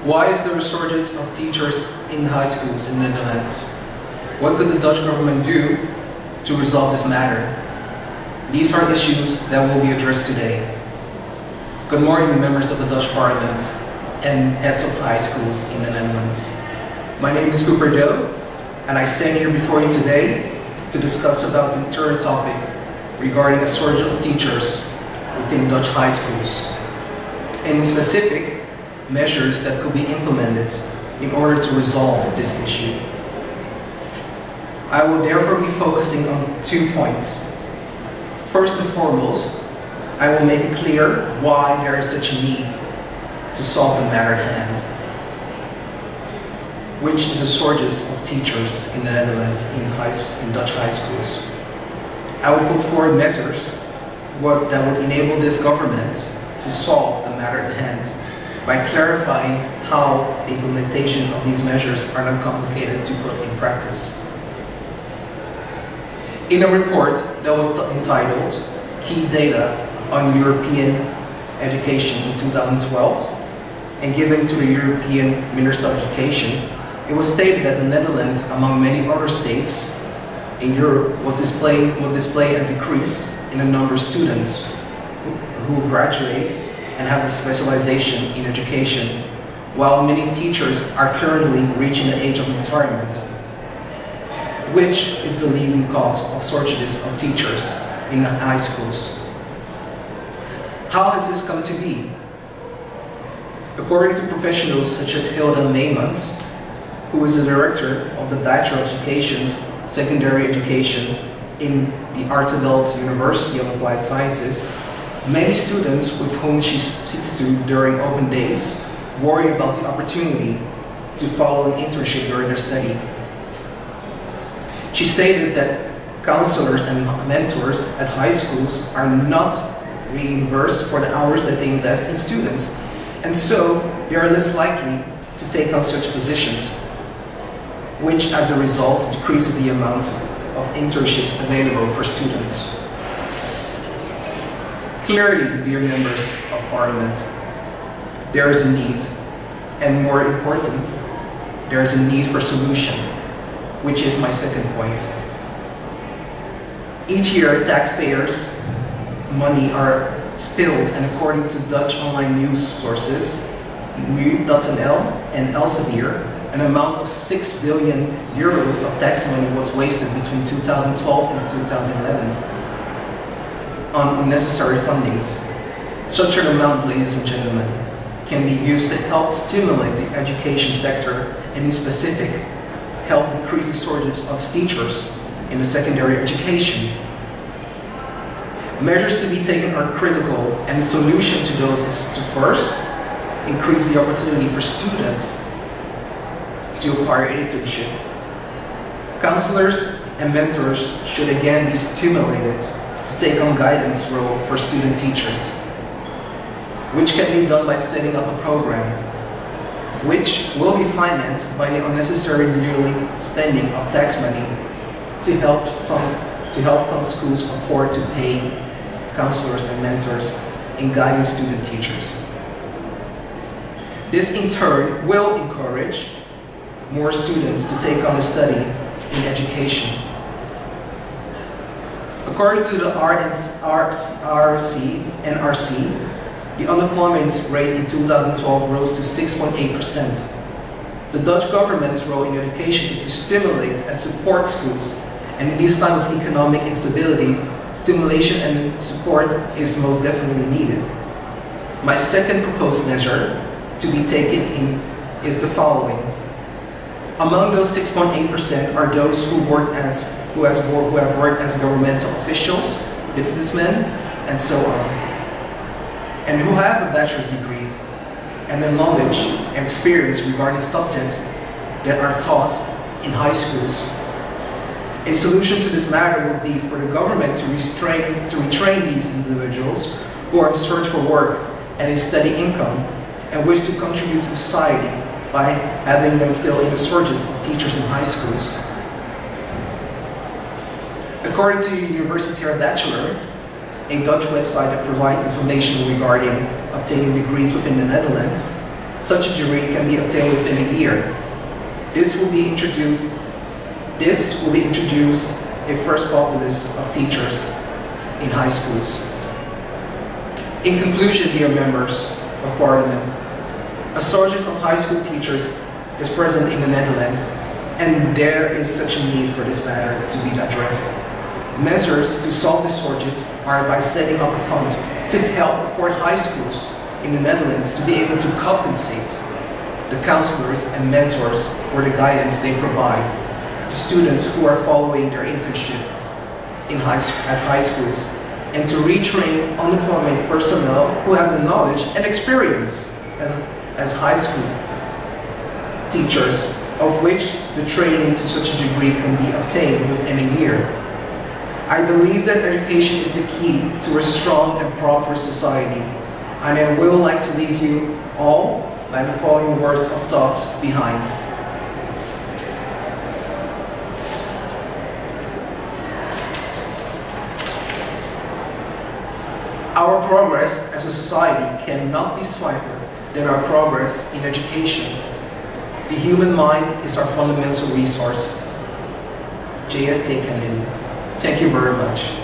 Why is there a shortage of teachers in high schools in the Netherlands? What could the Dutch government do to resolve this matter? These are issues that will be addressed today. Good morning, members of the Dutch Parliament and heads of high schools in the Netherlands. My name is Cooper Doe, and I stand here before you today to discuss about the third topic regarding a shortage of teachers within Dutch high schools, and in specific, measures that could be implemented in order to resolve this issue. I will therefore be focusing on 2 points. First and foremost, I will make it clear why there is such a need to solve the matter at hand, which is a shortage of teachers in the Netherlands in Dutch high schools. I will put forward measures that would enable this government to solve the matter at hand by clarifying how the implementations of these measures are not complicated to put in practice. In a report that was entitled Key Data on European Education in 2012 and given to the European Minister of Education, it was stated that the Netherlands, among many other states in Europe, would display a decrease in the number of students who graduate and have a specialization in education, while many teachers are currently reaching the age of retirement, which is the leading cause of shortages of teachers in the high schools. How has this come to be? According to professionals such as Hilda Meemans, who is the director of the Bachelor of Education, Secondary Education in the Artevelde University of Applied Sciences, many students with whom she speaks to during open days worry about the opportunity to follow an internship during their study. She stated that counselors and mentors at high schools are not reimbursed for the hours that they invest in students, and so they are less likely to take on such positions, which as a result decreases the amount of internships available for students. Clearly, dear members of Parliament, there is a need, and more important, there is a need for solution, which is my second point. Each year, taxpayers' money are spilled, and according to Dutch online news sources, Nu.nl and Elsevier, an amount of 6 billion euros of tax money was wasted between 2012 and 2011 on unnecessary fundings. Such an amount, ladies and gentlemen, can be used to help stimulate the education sector and in specific, help decrease the shortage of teachers in the secondary education. Measures to be taken are critical, and the solution to those is to first, increase the opportunity for students to acquire an internship. Counselors and mentors should again be stimulated to take on guidance role for student teachers, which can be done by setting up a program which will be financed by the unnecessary yearly spending of tax money to help fund schools afford to pay counselors and mentors in guiding student teachers. This in turn will encourage more students to take on a study in education. According to the NRC, the unemployment rate in 2012 rose to 6.8%. The Dutch government's role in education is to stimulate and support schools, and in this time of economic instability, stimulation and support is most definitely needed. My second proposed measure to be taken in is the following. Among those 6.8% are those who have worked as governmental officials, businessmen, and so on, and who have a bachelor's degree and the knowledge and experience regarding subjects that are taught in high schools. A solution to this matter would be for the government to retrain these individuals who are in search for work and a steady income and wish to contribute to society by having them fill in the shortages of teachers in high schools. According to Universitair Bachelor, a Dutch website that provides information regarding obtaining degrees within the Netherlands, such a degree can be obtained within a year. This will be introduced a first populace of teachers in high schools. In conclusion, dear members of Parliament, a shortage of high school teachers is present in the Netherlands, and there is such a need for this matter to be addressed. Measures to solve this shortage are by setting up a fund to help afford high schools in the Netherlands to be able to compensate the counselors and mentors for the guidance they provide to students who are following their internships at high schools, and to retrain unemployed personnel who have the knowledge and experience as high school teachers, of which the training to such a degree can be obtained within a year. I believe that education is the key to a strong and prosperous society, and I will like to leave you all by the following words of thoughts behind. Our progress as a society cannot be swiper than our progress in education. The human mind is our fundamental resource. JFK Kennedy. Thank you very much.